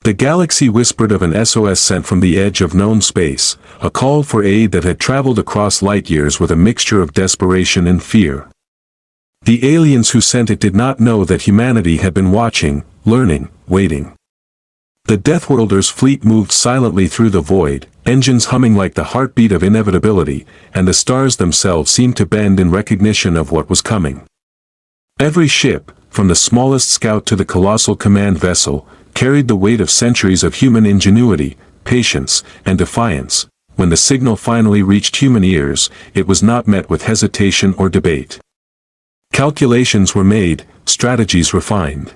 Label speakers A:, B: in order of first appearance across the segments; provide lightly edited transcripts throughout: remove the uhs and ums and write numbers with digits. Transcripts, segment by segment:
A: The galaxy whispered of an SOS sent from the edge of known space, a call for aid that had traveled across light years with a mixture of desperation and fear. The aliens who sent it did not know that humanity had been watching, learning, waiting. The Deathworlders' fleet moved silently through the void, engines humming like the heartbeat of inevitability, and the stars themselves seemed to bend in recognition of what was coming. Every ship, from the smallest scout to the colossal command vessel, carried the weight of centuries of human ingenuity, patience, and defiance. When the signal finally reached human ears, it was not met with hesitation or debate. Calculations were made, strategies refined.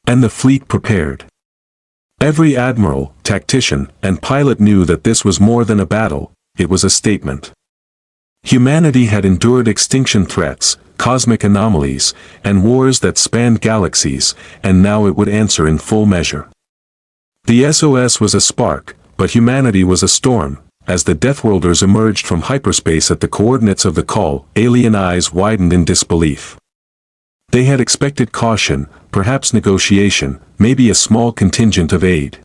A: And the fleet prepared. Every admiral, tactician, and pilot knew that this was more than a battle, it was a statement. Humanity had endured extinction threats, cosmic anomalies, and wars that spanned galaxies, and now it would answer in full measure. The SOS was a spark, but humanity was a storm. As the Deathworlders emerged from hyperspace at the coordinates of the call, alien eyes widened in disbelief. They had expected caution, perhaps negotiation, maybe a small contingent of aid.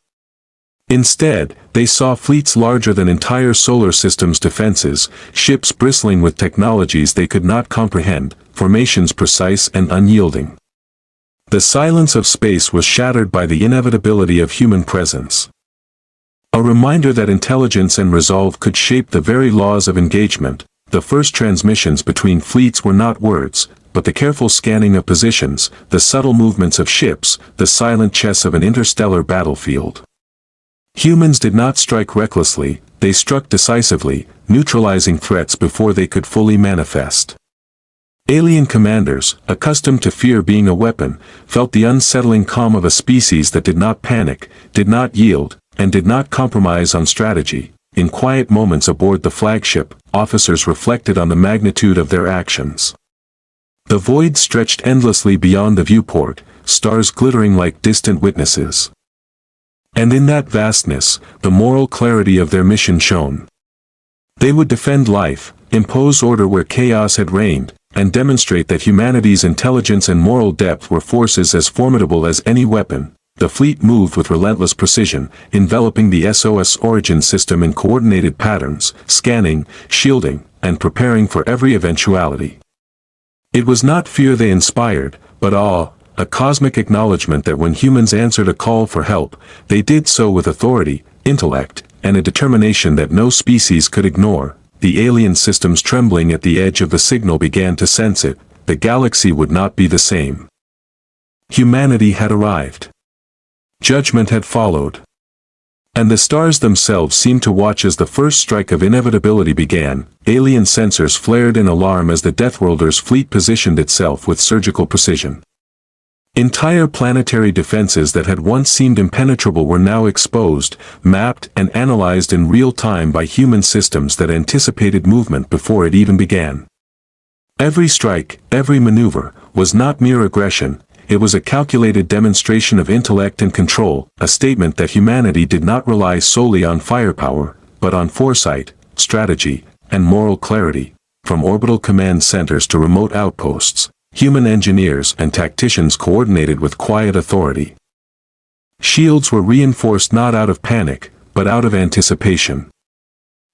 A: Instead, they saw fleets larger than entire solar systems' defenses, ships bristling with technologies they could not comprehend, formations precise and unyielding. The silence of space was shattered by the inevitability of human presence. A reminder that intelligence and resolve could shape the very laws of engagement. The first transmissions between fleets were not words, but the careful scanning of positions, the subtle movements of ships, the silent chess of an interstellar battlefield. Humans did not strike recklessly, they struck decisively, neutralizing threats before they could fully manifest. Alien commanders, accustomed to fear being a weapon, felt the unsettling calm of a species that did not panic, did not yield, and did not compromise on strategy. In quiet moments aboard the flagship, officers reflected on the magnitude of their actions. The void stretched endlessly beyond the viewport, stars glittering like distant witnesses. And in that vastness, the moral clarity of their mission shone. They would defend life, impose order where chaos had reigned, and demonstrate that humanity's intelligence and moral depth were forces as formidable as any weapon. The fleet moved with relentless precision, enveloping the SOS origin system in coordinated patterns, scanning, shielding, and preparing for every eventuality. It was not fear they inspired, but awe, a cosmic acknowledgement that when humans answered a call for help, they did so with authority, intellect, and a determination that no species could ignore. The alien systems trembling at the edge of the signal began to sense it. The galaxy would not be the same. Humanity had arrived. Judgment had followed. And the stars themselves seemed to watch as the first strike of inevitability began. Alien sensors flared in alarm as the Deathworlders' fleet positioned itself with surgical precision. Entire planetary defenses that had once seemed impenetrable were now exposed, mapped and analyzed in real time by human systems that anticipated movement before it even began. Every strike, every maneuver, was not mere aggression. It was a calculated demonstration of intellect and control, a statement that humanity did not rely solely on firepower, but on foresight, strategy, and moral clarity. From orbital command centers to remote outposts, human engineers and tacticians coordinated with quiet authority. Shields were reinforced not out of panic, but out of anticipation.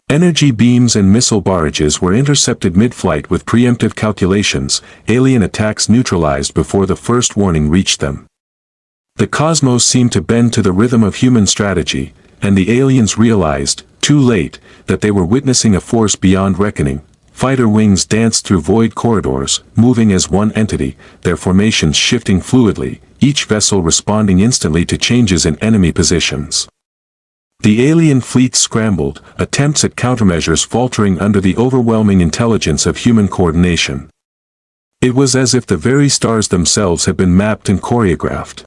A: Energy beams and missile barrages were intercepted mid-flight with preemptive calculations, alien attacks neutralized before the first warning reached them. The cosmos seemed to bend to the rhythm of human strategy, and the aliens realized, too late, that they were witnessing a force beyond reckoning. Fighter wings danced through void corridors, moving as one entity, their formations shifting fluidly, each vessel responding instantly to changes in enemy positions. The alien fleet scrambled, attempts at countermeasures faltering under the overwhelming intelligence of human coordination. It was as if the very stars themselves had been mapped and choreographed.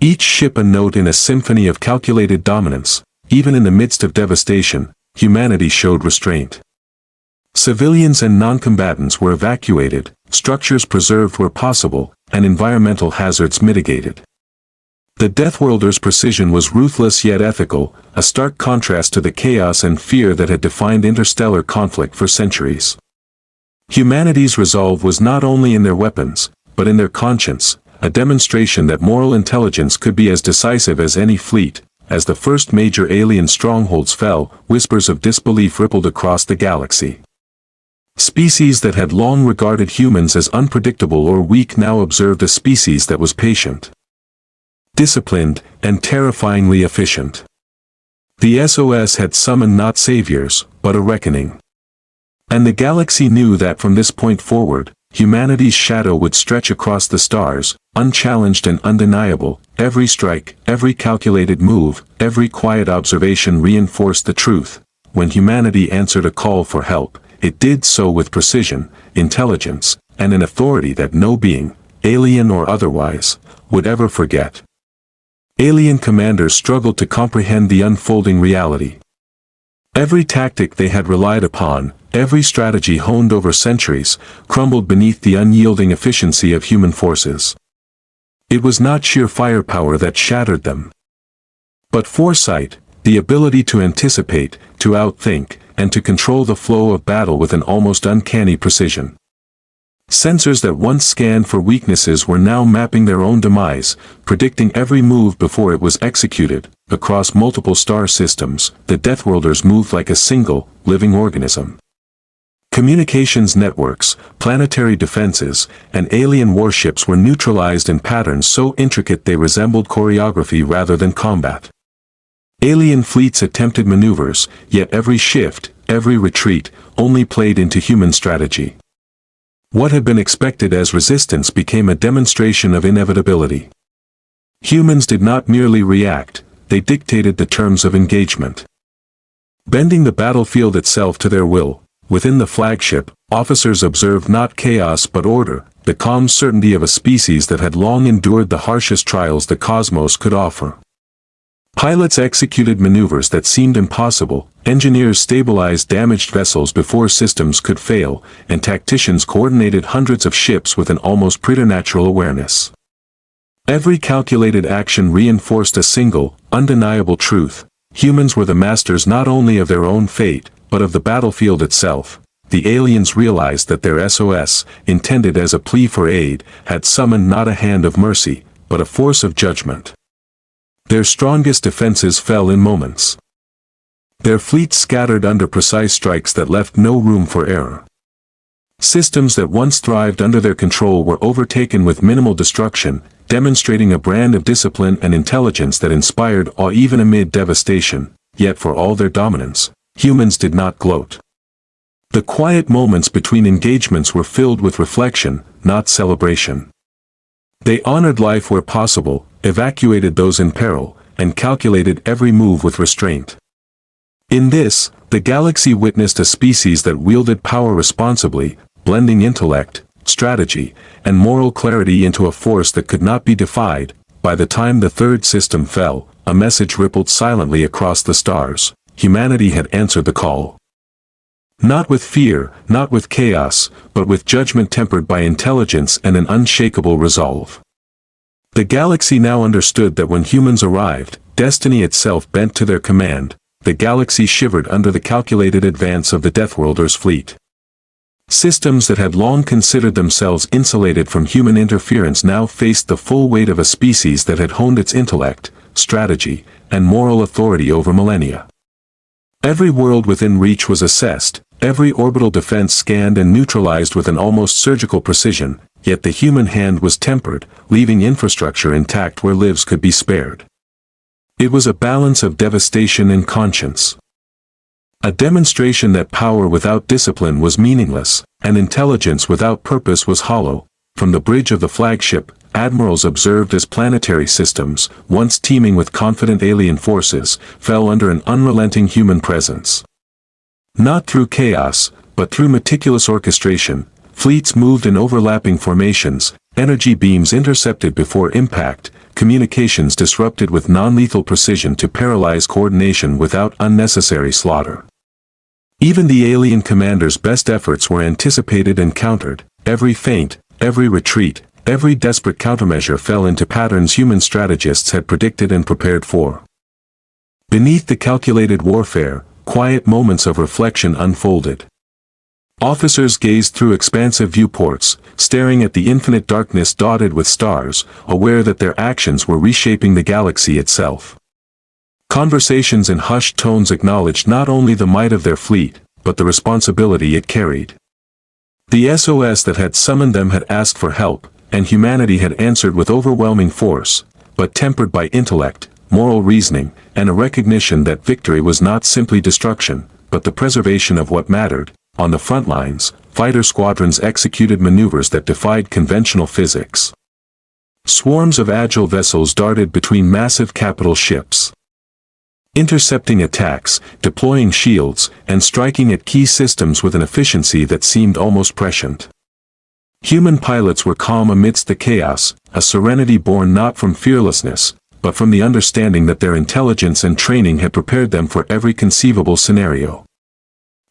A: Each ship a note in a symphony of calculated dominance. Even in the midst of devastation, humanity showed restraint. Civilians and non-combatants were evacuated, structures preserved where possible, and environmental hazards mitigated. The Deathworlders' precision was ruthless yet ethical, a stark contrast to the chaos and fear that had defined interstellar conflict for centuries. Humanity's resolve was not only in their weapons, but in their conscience, a demonstration that moral intelligence could be as decisive as any fleet. As the first major alien strongholds fell, whispers of disbelief rippled across the galaxy. Species that had long regarded humans as unpredictable or weak now observed a species that was patient, disciplined, and terrifyingly efficient. The SOS had summoned not saviors, but a reckoning. And the galaxy knew that from this point forward, humanity's shadow would stretch across the stars, unchallenged and undeniable. Every strike, every calculated move, every quiet observation reinforced the truth. When humanity answered a call for help, it did so with precision, intelligence, and an authority that no being, alien or otherwise, would ever forget. Alien commanders struggled to comprehend the unfolding reality. Every tactic they had relied upon, every strategy honed over centuries, crumbled beneath the unyielding efficiency of human forces. It was not sheer firepower that shattered them, but foresight, the ability to anticipate, to outthink, and to control the flow of battle with an almost uncanny precision. Sensors that once scanned for weaknesses were now mapping their own demise, predicting every move before it was executed. Across multiple star systems, the Deathworlders moved like a single, living organism. Communications networks, planetary defenses, and alien warships were neutralized in patterns so intricate they resembled choreography rather than combat. Alien fleets attempted maneuvers, yet every shift, every retreat, only played into human strategy. What had been expected as resistance became a demonstration of inevitability. Humans did not merely react, they dictated the terms of engagement. Bending the battlefield itself to their will, within the flagship, officers observed not chaos but order, the calm certainty of a species that had long endured the harshest trials the cosmos could offer. Pilots executed maneuvers that seemed impossible, engineers stabilized damaged vessels before systems could fail, and tacticians coordinated hundreds of ships with an almost preternatural awareness. Every calculated action reinforced a single, undeniable truth: humans were the masters not only of their own fate, but of the battlefield itself. The aliens realized that their SOS, intended as a plea for aid, had summoned not a hand of mercy, but a force of judgment. Their strongest defenses fell in moments. Their fleets scattered under precise strikes that left no room for error. Systems that once thrived under their control were overtaken with minimal destruction, demonstrating a brand of discipline and intelligence that inspired awe even amid devastation. Yet for all their dominance, humans did not gloat. The quiet moments between engagements were filled with reflection, not celebration. They honored life where possible, evacuated those in peril, and calculated every move with restraint. In this, the galaxy witnessed a species that wielded power responsibly, blending intellect, strategy, and moral clarity into a force that could not be defied. By the time the third system fell, a message rippled silently across the stars: humanity had answered the call. Not with fear, not with chaos, but with judgment tempered by intelligence and an unshakable resolve. The galaxy now understood that when humans arrived, destiny itself bent to their command. The galaxy shivered under the calculated advance of the Deathworlders' fleet. Systems that had long considered themselves insulated from human interference now faced the full weight of a species that had honed its intellect, strategy, and moral authority over millennia. Every world within reach was assessed, every orbital defense scanned and neutralized with an almost surgical precision, yet the human hand was tempered, leaving infrastructure intact where lives could be spared. It was a balance of devastation and conscience. A demonstration that power without discipline was meaningless, and intelligence without purpose was hollow. From the bridge of the flagship, admirals observed as planetary systems, once teeming with confident alien forces, fell under an unrelenting human presence. Not through chaos, but through meticulous orchestration, fleets moved in overlapping formations, energy beams intercepted before impact, communications disrupted with non-lethal precision to paralyze coordination without unnecessary slaughter. Even the alien commander's best efforts were anticipated and countered. Every feint, every retreat, every desperate countermeasure fell into patterns human strategists had predicted and prepared for. Beneath the calculated warfare, quiet moments of reflection unfolded. Officers gazed through expansive viewports, staring at the infinite darkness dotted with stars, aware that their actions were reshaping the galaxy itself. Conversations in hushed tones acknowledged not only the might of their fleet, but the responsibility it carried. The SOS that had summoned them had asked for help, and humanity had answered with overwhelming force, but tempered by intellect, moral reasoning, and a recognition that victory was not simply destruction, but the preservation of what mattered. On the front lines, fighter squadrons executed maneuvers that defied conventional physics. Swarms of agile vessels darted between massive capital ships, intercepting attacks, deploying shields, and striking at key systems with an efficiency that seemed almost prescient. Human pilots were calm amidst the chaos, a serenity born not from fearlessness, but from the understanding that their intelligence and training had prepared them for every conceivable scenario.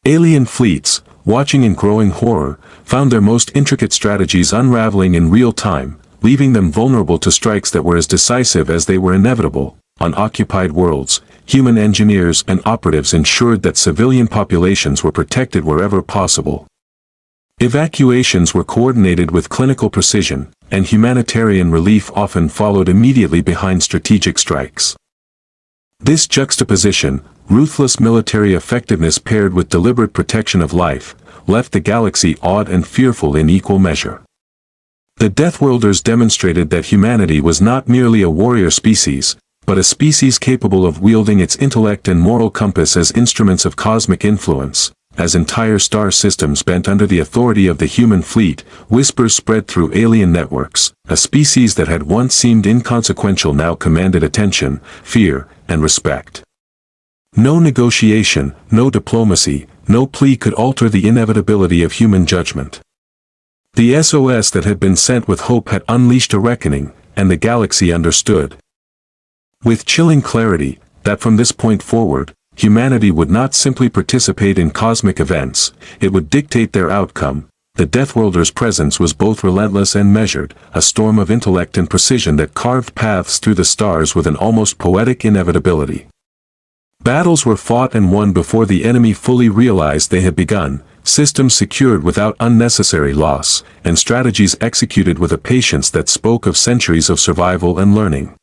A: Alien fleets, watching in growing horror, found their most intricate strategies unraveling in real time, leaving them vulnerable to strikes that were as decisive as they were inevitable. On occupied worlds, human engineers and operatives ensured that civilian populations were protected wherever possible. Evacuations were coordinated with clinical precision, and humanitarian relief often followed immediately behind strategic strikes. This juxtaposition, ruthless military effectiveness paired with deliberate protection of life, left the galaxy awed and fearful in equal measure. The Deathworlders demonstrated that humanity was not merely a warrior species, but a species capable of wielding its intellect and moral compass as instruments of cosmic influence. As entire star systems bent under the authority of the human fleet, whispers spread through alien networks. A species that had once seemed inconsequential now commanded attention, fear, and respect. No negotiation, no diplomacy, no plea could alter the inevitability of human judgment. The SOS that had been sent with hope had unleashed a reckoning, and the galaxy understood with chilling clarity that from this point forward, humanity would not simply participate in cosmic events, it would dictate their outcome. The Deathworlders' presence was both relentless and measured, a storm of intellect and precision that carved paths through the stars with an almost poetic inevitability. Battles were fought and won before the enemy fully realized they had begun, systems secured without unnecessary loss, and strategies executed with a patience that spoke of centuries of survival and learning.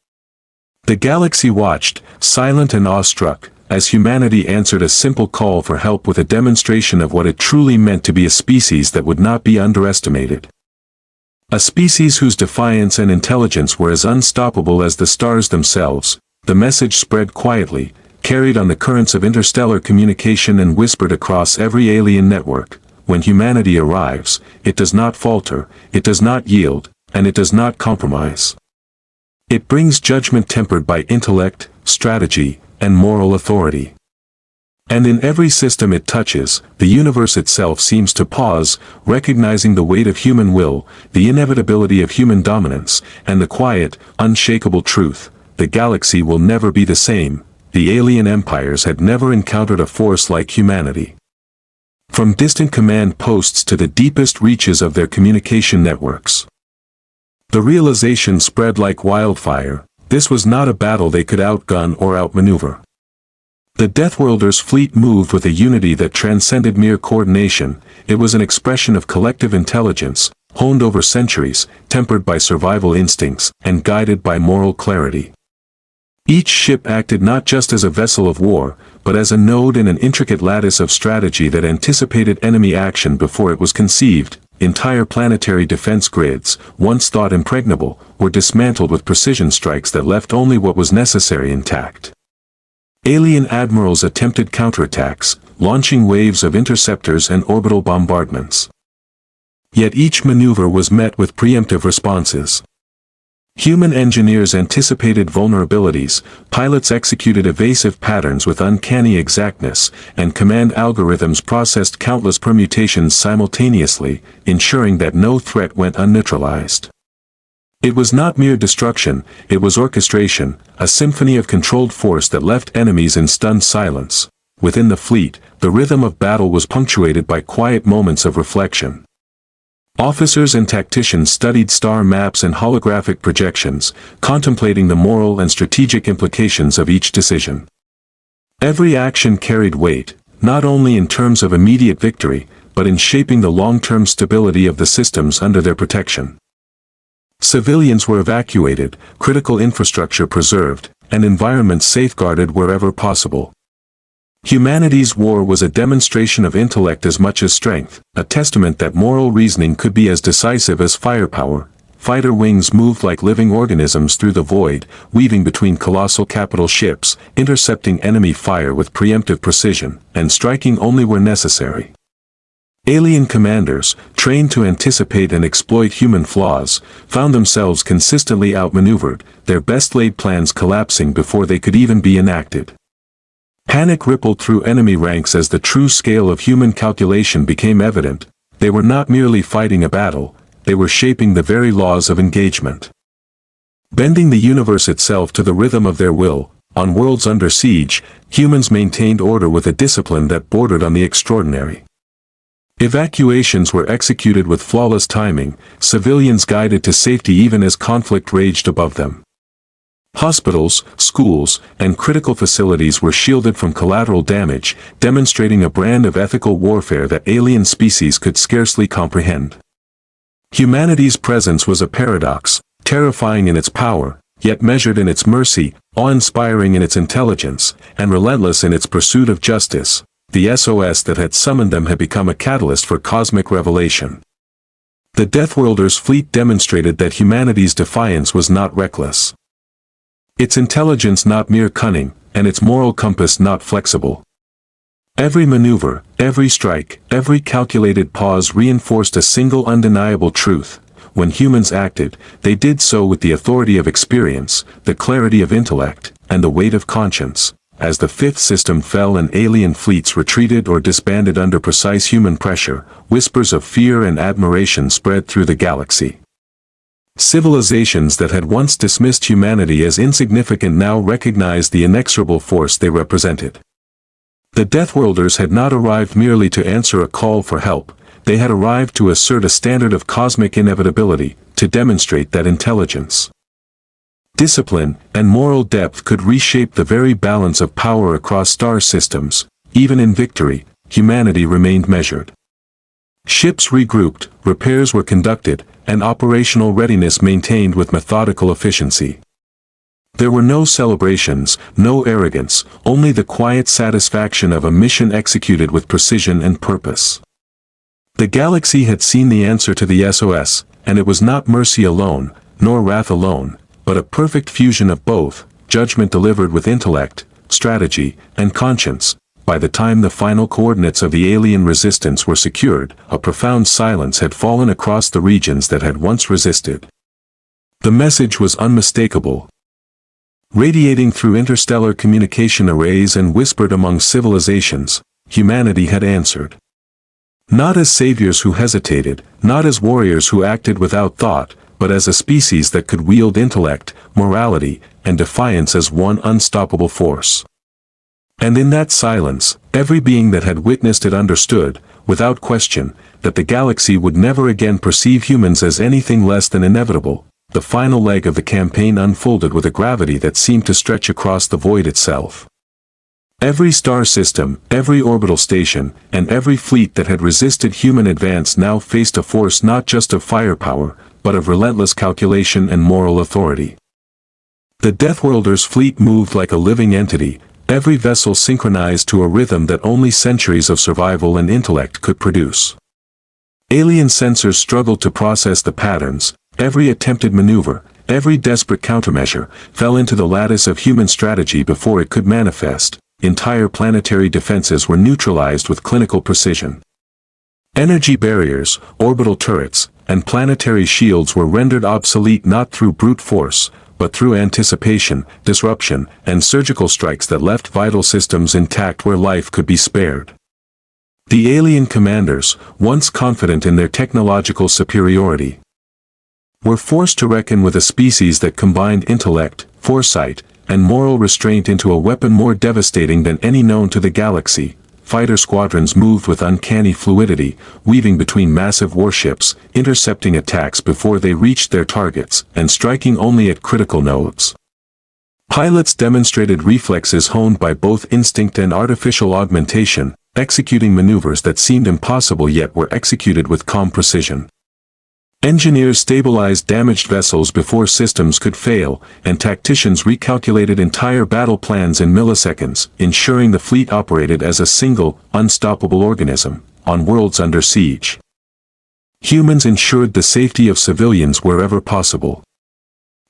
A: The galaxy watched, silent and awestruck, as humanity answered a simple call for help with a demonstration of what it truly meant to be a species that would not be underestimated. A species whose defiance and intelligence were as unstoppable as the stars themselves. The message spread quietly, carried on the currents of interstellar communication and whispered across every alien network. When humanity arrives, it does not falter, it does not yield, and it does not compromise. It brings judgment tempered by intellect, strategy, and moral authority. And in every system it touches, the universe itself seems to pause, recognizing the weight of human will, the inevitability of human dominance, and the quiet, unshakable truth: the galaxy will never be the same. The alien empires had never encountered a force like humanity. From distant command posts to the deepest reaches of their communication networks, the realization spread like wildfire: this was not a battle they could outgun or outmaneuver. The Deathworlders' fleet moved with a unity that transcended mere coordination. It was an expression of collective intelligence, honed over centuries, tempered by survival instincts, and guided by moral clarity. Each ship acted not just as a vessel of war, but as a node in an intricate lattice of strategy that anticipated enemy action before it was conceived. Entire planetary defense grids, once thought impregnable, were dismantled with precision strikes that left only what was necessary intact. Alien admirals attempted counterattacks, launching waves of interceptors and orbital bombardments. Yet each maneuver was met with preemptive responses. Human engineers anticipated vulnerabilities, pilots executed evasive patterns with uncanny exactness, and command algorithms processed countless permutations simultaneously, ensuring that no threat went unneutralized. It was not mere destruction, it was orchestration, a symphony of controlled force that left enemies in stunned silence. Within the fleet, the rhythm of battle was punctuated by quiet moments of reflection. Officers and tacticians studied star maps and holographic projections, contemplating the moral and strategic implications of each decision. Every action carried weight, not only in terms of immediate victory, but in shaping the long-term stability of the systems under their protection. Civilians were evacuated, critical infrastructure preserved, and environments safeguarded wherever possible. Humanity's war was a demonstration of intellect as much as strength, a testament that moral reasoning could be as decisive as firepower. Fighter wings moved like living organisms through the void, weaving between colossal capital ships, intercepting enemy fire with preemptive precision, and striking only where necessary. Alien commanders, trained to anticipate and exploit human flaws, found themselves consistently outmaneuvered, their best-laid plans collapsing before they could even be enacted. Panic rippled through enemy ranks as the true scale of human calculation became evident. They were not merely fighting a battle, they were shaping the very laws of engagement. Bending the universe itself to the rhythm of their will, on worlds under siege, humans maintained order with a discipline that bordered on the extraordinary. Evacuations were executed with flawless timing, civilians guided to safety even as conflict raged above them. Hospitals, schools, and critical facilities were shielded from collateral damage, demonstrating a brand of ethical warfare that alien species could scarcely comprehend. Humanity's presence was a paradox, terrifying in its power, yet measured in its mercy, awe-inspiring in its intelligence, and relentless in its pursuit of justice. The SOS that had summoned them had become a catalyst for cosmic revelation. The Deathworlders' fleet demonstrated that humanity's defiance was not reckless. Its intelligence not mere cunning, and its moral compass not flexible. Every maneuver, every strike, every calculated pause reinforced a single undeniable truth. When humans acted, they did so with the authority of experience, the clarity of intellect, and the weight of conscience. As the fifth system fell and alien fleets retreated or disbanded under precise human pressure, whispers of fear and admiration spread through the galaxy. Civilizations that had once dismissed humanity as insignificant now recognized the inexorable force they represented. The Deathworlders had not arrived merely to answer a call for help, they had arrived to assert a standard of cosmic inevitability, to demonstrate that intelligence, discipline, and moral depth could reshape the very balance of power across star systems. Even in victory, humanity remained measured. Ships regrouped, repairs were conducted, and operational readiness maintained with methodical efficiency. There were no celebrations, no arrogance, only the quiet satisfaction of a mission executed with precision and purpose. The galaxy had seen the answer to the SOS, and it was not mercy alone, nor wrath alone, but a perfect fusion of both, judgment delivered with intellect, strategy, and conscience. By the time the final coordinates of the alien resistance were secured, a profound silence had fallen across the regions that had once resisted. The message was unmistakable. Radiating through interstellar communication arrays and whispered among civilizations, humanity had answered. Not as saviors who hesitated, not as warriors who acted without thought, but as a species that could wield intellect, morality, and defiance as one unstoppable force. And in that silence, every being that had witnessed it understood, without question, that the galaxy would never again perceive humans as anything less than inevitable. The final leg of the campaign unfolded with a gravity that seemed to stretch across the void itself. Every star system, every orbital station, and every fleet that had resisted human advance now faced a force not just of firepower, but of relentless calculation and moral authority. The Deathworlders' fleet moved like a living entity, every vessel synchronized to a rhythm that only centuries of survival and intellect could produce. Alien sensors struggled to process the patterns, every attempted maneuver, every desperate countermeasure, fell into the lattice of human strategy before it could manifest. Entire planetary defenses were neutralized with clinical precision. Energy barriers, orbital turrets, and planetary shields were rendered obsolete not through brute force, but through anticipation, disruption, and surgical strikes that left vital systems intact where life could be spared. The alien commanders, once confident in their technological superiority, were forced to reckon with a species that combined intellect, foresight, and moral restraint into a weapon more devastating than any known to the galaxy. Fighter squadrons moved with uncanny fluidity, weaving between massive warships, intercepting attacks before they reached their targets, and striking only at critical nodes. Pilots demonstrated reflexes honed by both instinct and artificial augmentation, executing maneuvers that seemed impossible yet were executed with calm precision. Engineers stabilized damaged vessels before systems could fail, and tacticians recalculated entire battle plans in milliseconds, ensuring the fleet operated as a single, unstoppable organism, on worlds under siege. Humans ensured the safety of civilians wherever possible.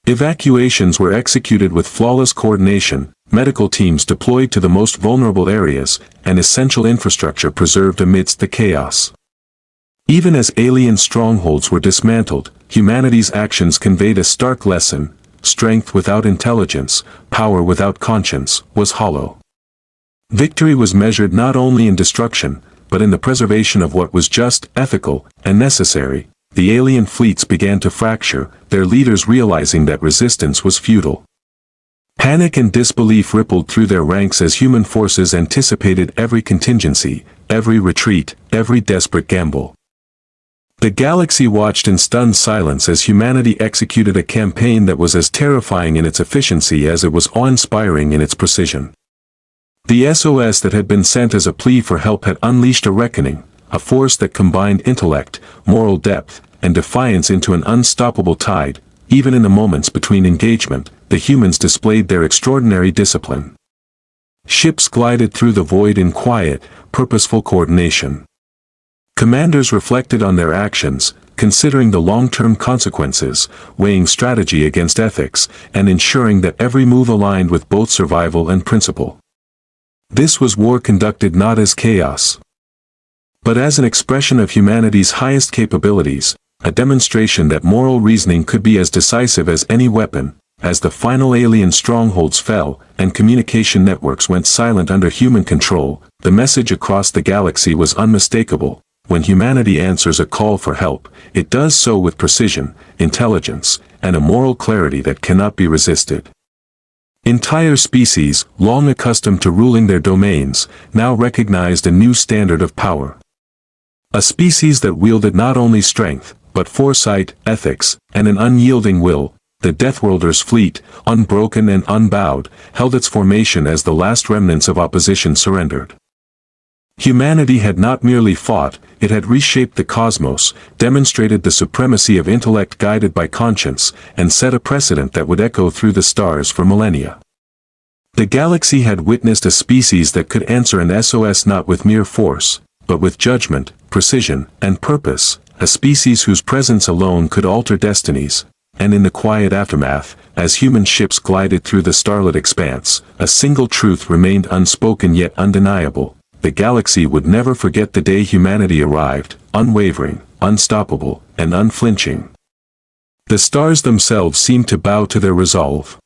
A: Evacuations were executed with flawless coordination, medical teams deployed to the most vulnerable areas, and essential infrastructure preserved amidst the chaos. Even as alien strongholds were dismantled, humanity's actions conveyed a stark lesson: strength without intelligence, power without conscience, was hollow. Victory was measured not only in destruction, but in the preservation of what was just, ethical, and necessary. The alien fleets began to fracture, their leaders realizing that resistance was futile. Panic and disbelief rippled through their ranks as human forces anticipated every contingency, every retreat, every desperate gamble. The galaxy watched in stunned silence as humanity executed a campaign that was as terrifying in its efficiency as it was awe-inspiring in its precision. The SOS that had been sent as a plea for help had unleashed a reckoning, a force that combined intellect, moral depth, and defiance into an unstoppable tide. Even in the moments between engagement, the humans displayed their extraordinary discipline. Ships glided through the void in quiet, purposeful coordination. Commanders reflected on their actions, considering the long-term consequences, weighing strategy against ethics, and ensuring that every move aligned with both survival and principle. This was war conducted not as chaos, but as an expression of humanity's highest capabilities, a demonstration that moral reasoning could be as decisive as any weapon. As the final alien strongholds fell, and communication networks went silent under human control, the message across the galaxy was unmistakable: when humanity answers a call for help, it does so with precision, intelligence, and a moral clarity that cannot be resisted. Entire species, long accustomed to ruling their domains, now recognized a new standard of power. A species that wielded not only strength, but foresight, ethics, and an unyielding will. The Deathworlders fleet, unbroken and unbowed, held its formation as the last remnants of opposition surrendered. Humanity had not merely fought, it had reshaped the cosmos, demonstrated the supremacy of intellect guided by conscience, and set a precedent that would echo through the stars for millennia. The galaxy had witnessed a species that could answer an SOS not with mere force, but with judgment, precision, and purpose, a species whose presence alone could alter destinies. And in the quiet aftermath, as human ships glided through the starlit expanse, a single truth remained unspoken yet undeniable: the galaxy would never forget the day humanity arrived, unwavering, unstoppable, and unflinching. The stars themselves seemed to bow to their resolve.